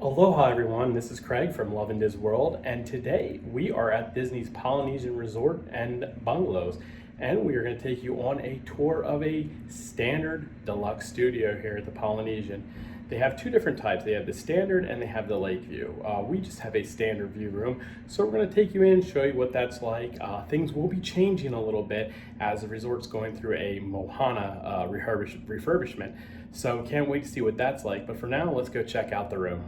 Aloha everyone, this is Craig from Lovindisworld, and today we are at Disney's Polynesian Resort and Bungalows, and we are going to take you on a tour of a standard deluxe studio here at the Polynesian. They have two different types. They have the standard and they have the lake view. We just have a standard view room, so we're going to take you in, show you what that's like. Things will be changing a little bit as the resort's going through a Mohana refurbishment, so can't wait to see what that's like. But for now, let's go check out the room.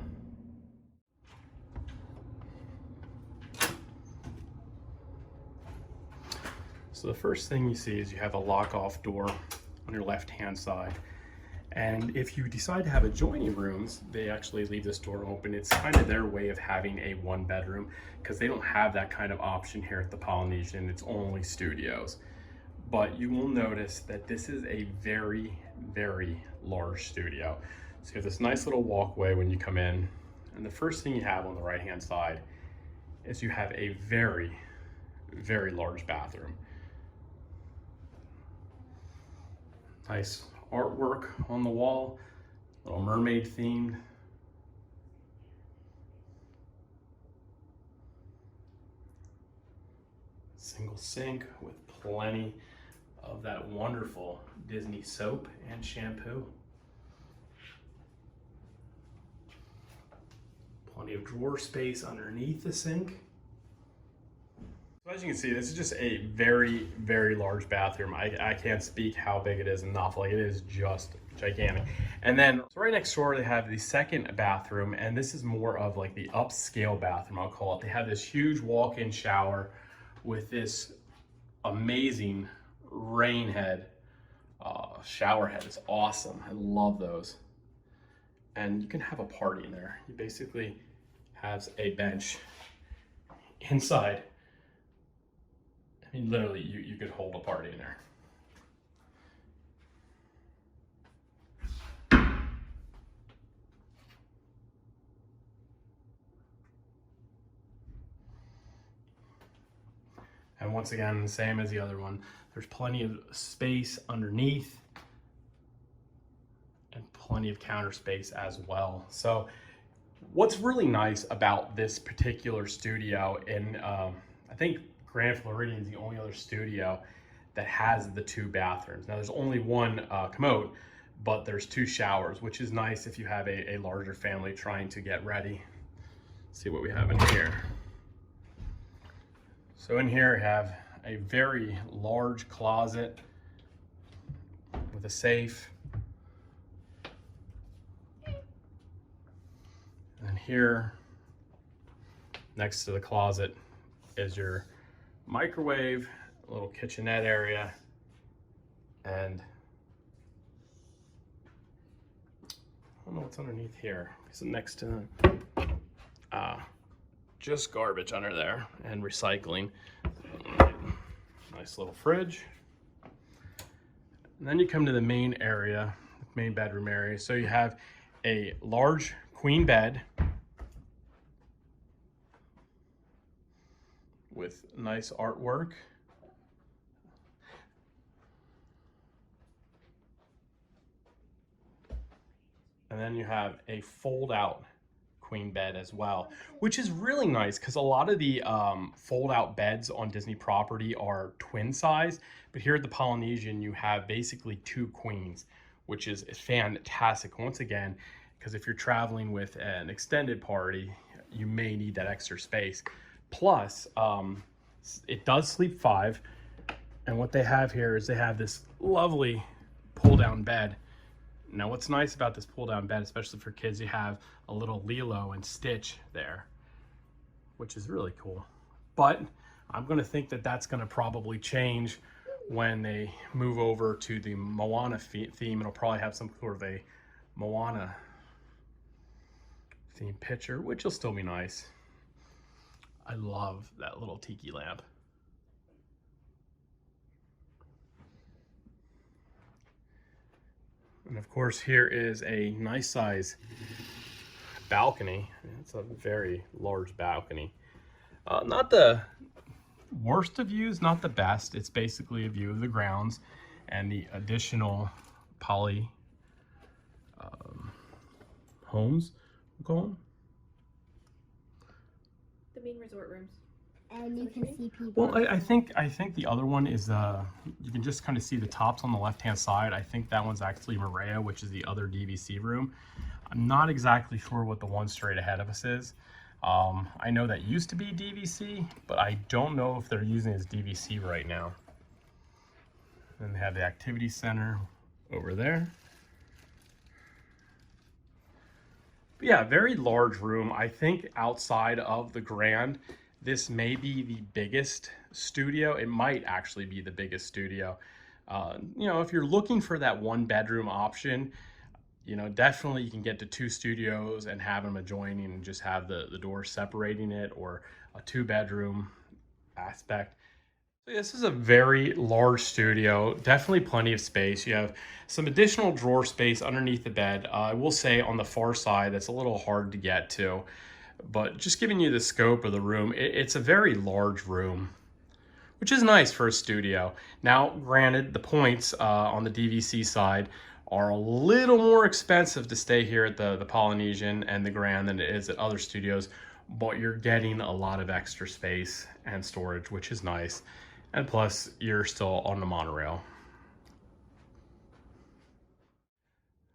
So the first thing you see is you have a lock-off door on your left-hand side. And if you decide to have adjoining rooms, they actually leave this door open. It's kind of their way of having a one-bedroom because they don't have that kind of option here at the Polynesian. It's only studios. But you will notice that this is a very, very large studio. So you have this nice little walkway when you come in. And the first thing you have on the right-hand side is you have a very, very large bathroom. Nice artwork on the wall, little mermaid themed. Single sink with plenty of that wonderful Disney soap and shampoo. Plenty of drawer space underneath the sink. So as you can see, this is just a very, very large bathroom. I can't speak how big it is enough. Like, it is just gigantic. And then so right next door, they have the second bathroom, and this is more of like the upscale bathroom, I'll call it. They have this huge walk-in shower with this amazing rain head. Shower head is awesome. I love those. And you can have a party in there. You basically have a bench inside. I mean, literally, you could hold a party in there. And once again, the same as the other one, there's plenty of space underneath and plenty of counter space as well. So what's really nice about this particular studio, and I think Grand Floridian is the only other studio that has the two bathrooms. Now there's only one commode, but there's two showers, which is nice if you have a larger family trying to get ready. Let's see what we have in here. So in here we have a very large closet with a safe. And here next to the closet is your microwave, a little kitchenette area, and I don't know what's underneath here. It's next to just garbage under there and recycling. Nice little fridge. And then you come to the main area, main bedroom area. So you have a large queen bed with nice artwork. And then you have a fold-out queen bed as well, which is really nice because a lot of the fold-out beds on Disney property are twin size, but here at the Polynesian you have basically two queens, which is fantastic once again, because if you're traveling with an extended party, you may need that extra space. Plus, it does sleep 5, and what they have here is they have this lovely pull-down bed. Now, what's nice about this pull-down bed, especially for kids, you have a little Lilo and Stitch there, which is really cool. But I'm going to think that that's going to probably change when they move over to the Moana theme. It'll probably have some sort of a Moana theme picture, which will still be nice. I love that little tiki lamp. And of course, here is a nice size balcony. It's a very large balcony. Not the worst of views, not the best. It's basically a view of the grounds and the additional poly homes, we'll call them. main resort rooms. And you can see people. Well, I think the other one is you can just kind of see the tops on the left-hand side. I think that one's actually Maria, which is the other DVC room. I'm not exactly sure what the one straight ahead of us is. I know that used to be DVC, but I don't know if they're using it as DVC right now. Then they have the activity center over there. But yeah, very large room. I think outside of the Grand, this may be the biggest studio. It might actually be the biggest studio. You know, if you're looking for that one bedroom option, you know, definitely you can get to 2 studios and have them adjoining and just have the doors separating it, or a 2-bedroom aspect. This is a very large studio, definitely plenty of space. You have some additional drawer space underneath the bed. I will say on the far side, that's a little hard to get to, but just giving you the scope of the room, it's a very large room, which is nice for a studio. Now, granted, the points on the DVC side are a little more expensive to stay here at the Polynesian and the Grand than it is at other studios, but you're getting a lot of extra space and storage, which is nice. And plus, you're still on the monorail.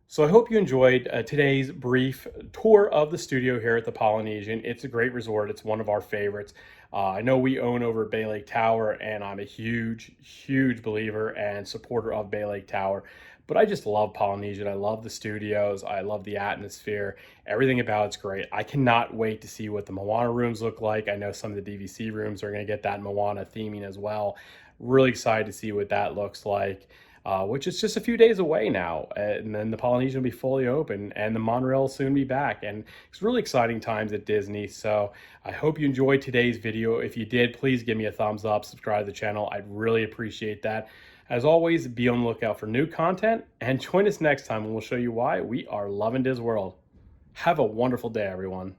So I hope you enjoyed today's brief tour of the studio here at the Polynesian. It's a great resort. It's one of our favorites. I know we own over Bay Lake Tower, and I'm a huge, huge believer and supporter of Bay Lake Tower. But I just love Polynesian. I love the studios. I love the atmosphere. Everything about it's great. I cannot wait to see what the Moana rooms look like. I know some of the DVC rooms are going to get that Moana theming as well. Really excited to see what that looks like, which is just a few days away now. And then the Polynesian will be fully open and the monorail will soon be back. And it's really exciting times at Disney. So I hope you enjoyed today's video. If you did, please give me a thumbs up, subscribe to the channel. I'd really appreciate that. As always, be on the lookout for new content, and join us next time when we'll show you why we are loving DisWorld. Have a wonderful day, everyone.